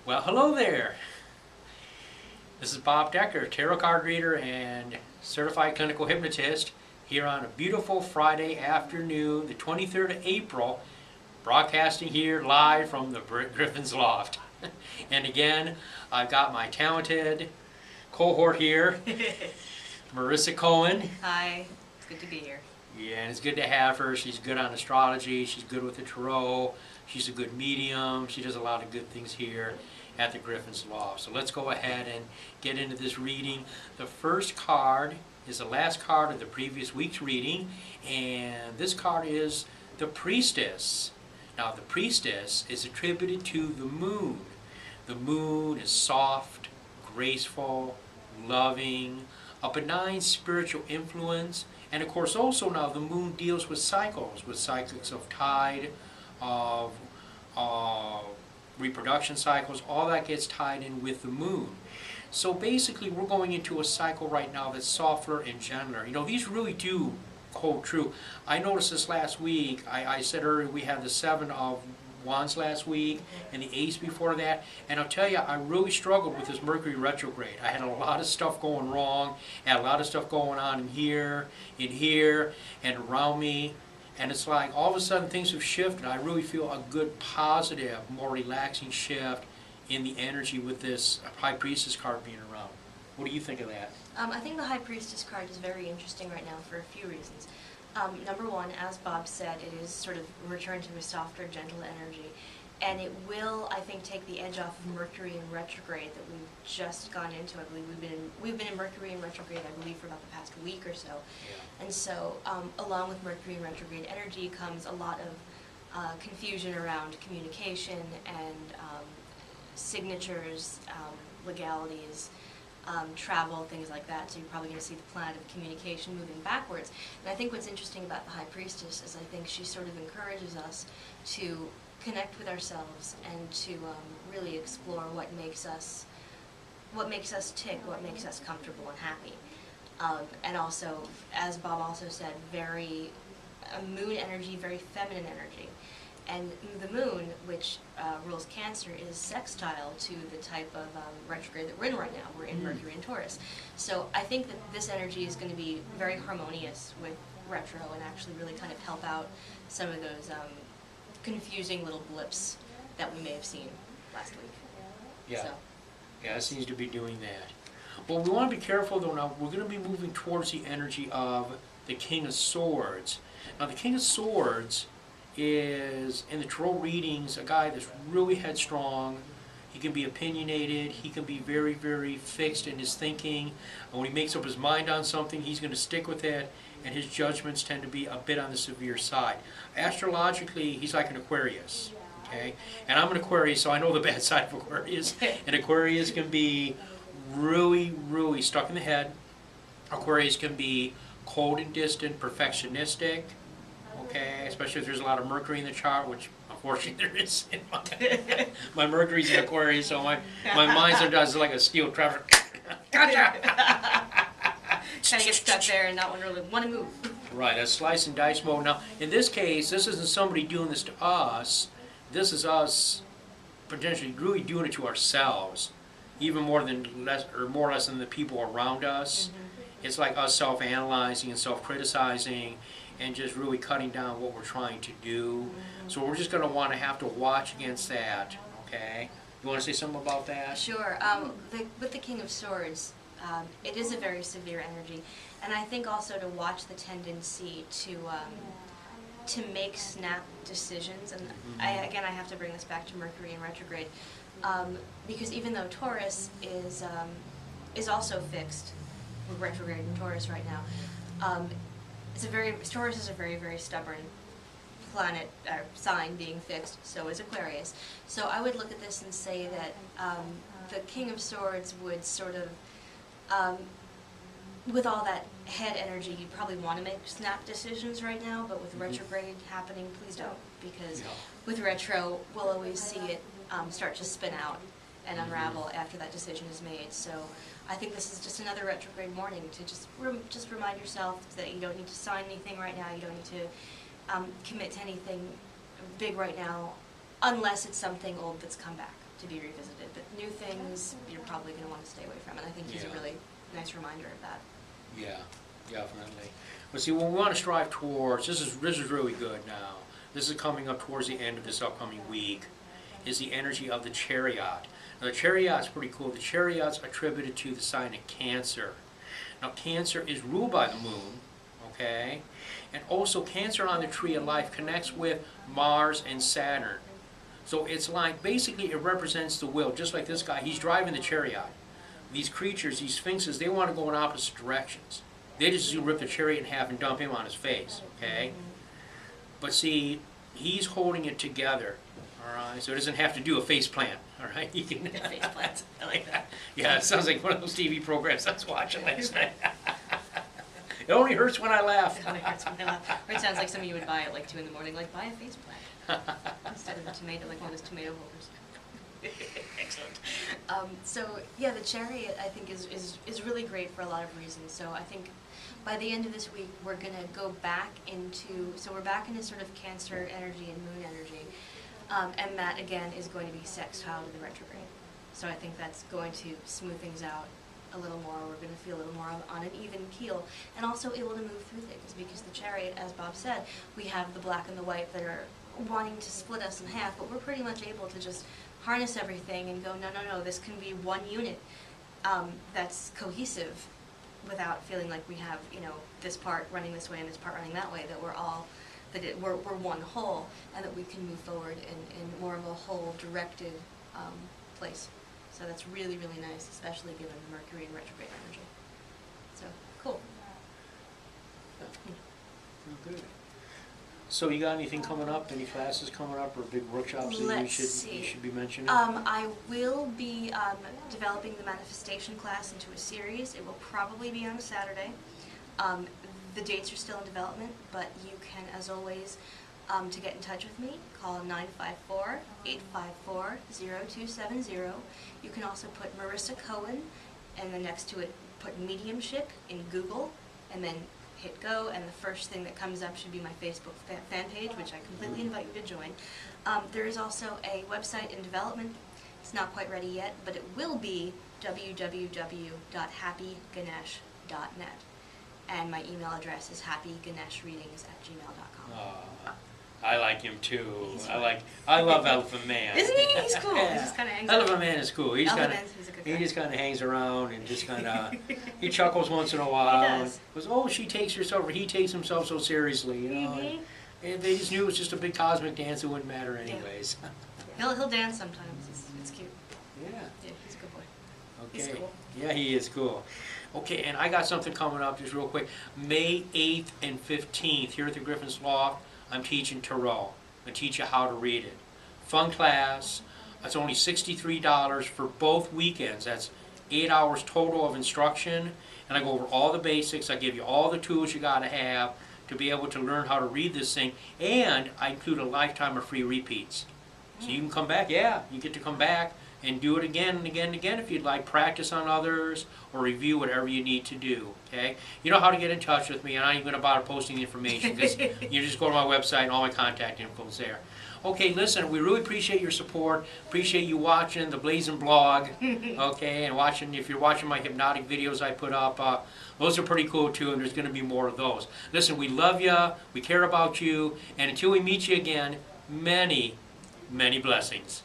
Well, hello there. This is Bob Decker, tarot card reader and certified clinical hypnotist, here on a beautiful Friday afternoon, the 23rd of April, broadcasting here live from the Griffin's Loft. And again, I've got my talented cohort here, Marissa Cohen. Hi, it's good to be here. Yeah, and it's good to have her. She's good on astrology. She's good with the tarot. She's a good medium. She does a lot of good things here at the Griffin's Loft. So let's go ahead and get into this reading. The first card is the last card of the previous week's reading, and this card is the Priestess. Now, the Priestess is attributed to the moon. The moon is soft, graceful, loving, a benign spiritual influence. And of course also now the moon deals with cycles of tide, of reproduction cycles. All that gets tied in with the moon. So basically we're going into a cycle right now that's softer and gentler. You know, these really do hold true. I noticed this last week. I said earlier we had the Seven of Wands last week and the Ace before that, and I'll tell you, I really struggled with this Mercury retrograde. I had a lot of stuff going wrong, had a lot of stuff going on in here, and around me, and it's like all of a sudden things have shifted. I really feel a good, positive, more relaxing shift in the energy with this High Priestess card being around. What do you think of that? I think the High Priestess card is very interesting right now for a few reasons. Number one, as Bob said, it is sort of a return to a softer, gentle energy. And it will, I think, take the edge off of Mercury in retrograde that we've just gone into. I believe we've been in Mercury in retrograde, I believe, for about the past week or so. Yeah. And so, along with Mercury in retrograde energy comes a lot of confusion around communication and signatures, legalities, travel, things like that. So you're probably going to see the planet of communication moving backwards. And I think what's interesting about the High Priestess is I think she sort of encourages us to connect with ourselves and to really explore what makes us tick, what makes us comfortable and happy. And also, as Bob also said, very moon energy, very feminine energy. And the moon, which rules Cancer, is sextile to the type of retrograde that we're in right now. We're in Mercury and Taurus. So I think that this energy is going to be very harmonious with retro and actually really kind of help out some of those confusing little blips that we may have seen last week. Yeah. So. Yeah, it seems to be doing that. Well, we want to be careful though now. We're going to be moving towards the energy of the King of Swords. Now, the King of Swords is, in the tarot readings, a guy that's really headstrong. He can be opinionated. He can be very, very fixed in his thinking. And when he makes up his mind on something, he's going to stick with it, and his judgments tend to be a bit on the severe side. Astrologically, he's like an Aquarius, okay? And I'm an Aquarius, so I know the bad side of Aquarius. And Aquarius can be really, really stuck in the head. Aquarius can be cold and distant, perfectionistic, okay, especially if there's a lot of Mercury in the chart, which unfortunately there is in my Mercury's in Aquarius, so my mind sometimes is like a steel trap. Gotcha! Kind of get stuck there and not really want to move. Right, that's slice and dice mode. Now, in this case, this isn't somebody doing this to us. This is us potentially really doing it to ourselves, even more or less than the people around us. Mm-hmm. It's like us self-analyzing and self-criticizing, and just really cutting down what we're trying to do. Mm-hmm. So we're just going to have to watch against that, okay? You want to say something about that? Sure. With the King of Swords, it is a very severe energy. And I think also to watch the tendency to make snap decisions. And I have to bring this back to Mercury in retrograde. Because even though Taurus is also fixed, with retrograde in Taurus right now, Taurus is a very, very stubborn planet, sign being fixed, so is Aquarius. So I would look at this and say that the King of Swords would sort of, with all that head energy, you'd probably want to make snap decisions right now, but with retrograde happening, please don't, because with retro, we'll always see it start to spin out and unravel after that decision is made. So I think this is just another retrograde morning to just remind yourself that you don't need to sign anything right now. You don't need to commit to anything big right now, unless it's something old that's come back. to be revisited. But new things you're probably going to want to stay away from, and I think he's a Yeah. really nice reminder of that. Yeah, definitely. But see, what we want to strive towards, this is really good now. This is coming up towards the end of this upcoming week, is the energy of the Chariot. Now, the Chariot's pretty cool. The Chariot's attributed to the sign of Cancer. Now, Cancer is ruled by the moon, okay? And also, Cancer on the tree of life connects with Mars and Saturn. So it's like, basically, it represents the will. Just like this guy, he's driving the Chariot. These creatures, these sphinxes, they want to go in opposite directions. They just rip the Chariot in half and dump him on his face, okay? But see, he's holding it together, all right? So it doesn't have to do a face plant, all right? He can Face plant. I like that. Yeah, it sounds like one of those TV programs I was watching last night. It only hurts when I laugh. Or it sounds like something you would buy at like 2 in the morning, like buy a face plant instead of a tomato, like one of those tomato holders. Excellent. So yeah, the Chariot I think is really great for a lot of reasons. So I think by the end of this week we're gonna go back into, so we're back into sort of Cancer energy and Moon energy, and that again is going to be sextile to the retrograde. So I think that's going to smooth things out a little more. We're going to feel a little more on an even keel, and also able to move through things, because the Chariot, as Bob said, we have the black and the white that are wanting to split us in half, but we're pretty much able to just harness everything and go, no, this can be one unit that's cohesive, without feeling like we have, this part running this way and this part running that way, that we're all, we're one whole, and that we can move forward in more of a whole directed place. So that's really, really nice, especially given the Mercury and retrograde energy. So, cool. Good. So you got anything coming up? Any classes coming up or big workshops that you should be mentioning? I will be developing the manifestation class into a series. It will probably be on a Saturday. The dates are still in development, but you can, as always, to get in touch with me, call 954-854-0270. You can also put Marissa Cohen, and then next to it put mediumship in Google, and then hit go, and the first thing that comes up should be my Facebook fan page, which I completely invite you to join. There is also a website in development. It's not quite ready yet, but it will be www.happyganesh.net. And my email address is happyganeshreadings@gmail.com. I like him too. I love Elephant Man. Isn't he? He's cool. Yeah. He just kind of hangs Elephant out. Man is cool. He's a good guy. He just kind of hangs around and just kind of he chuckles once in a while. He does. And goes, oh, she takes herself, or he takes himself so seriously, Mhm. And they just knew it was just a big cosmic dance. It wouldn't matter anyways. He'll dance sometimes. It's cute. Yeah. Yeah, he's a good boy. Okay. He's cool. Yeah, he is cool. Okay, and I got something coming up just real quick. May 8th and 15th here at the Griffin's Loft, I'm teaching Tarot. I teach you how to read it. Fun class. It's only $63 for both weekends. That's 8 hours total of instruction. And I go over all the basics. I give you all the tools you got to have to be able to learn how to read this thing. And I include a lifetime of free repeats. So you can come back. Yeah, you get to come back and do it again and again and again if you'd like. Practice on others or review whatever you need to do, okay? You know how to get in touch with me, and I'm not even going to bother posting the information because you just go to my website and all my contact info is there. Okay, listen, we really appreciate your support. Appreciate you watching the Blazing blog, okay, and watching, if you're watching my hypnotic videos I put up, those are pretty cool too, and there's going to be more of those. Listen, we love you, we care about you, and until we meet you again, many, many blessings.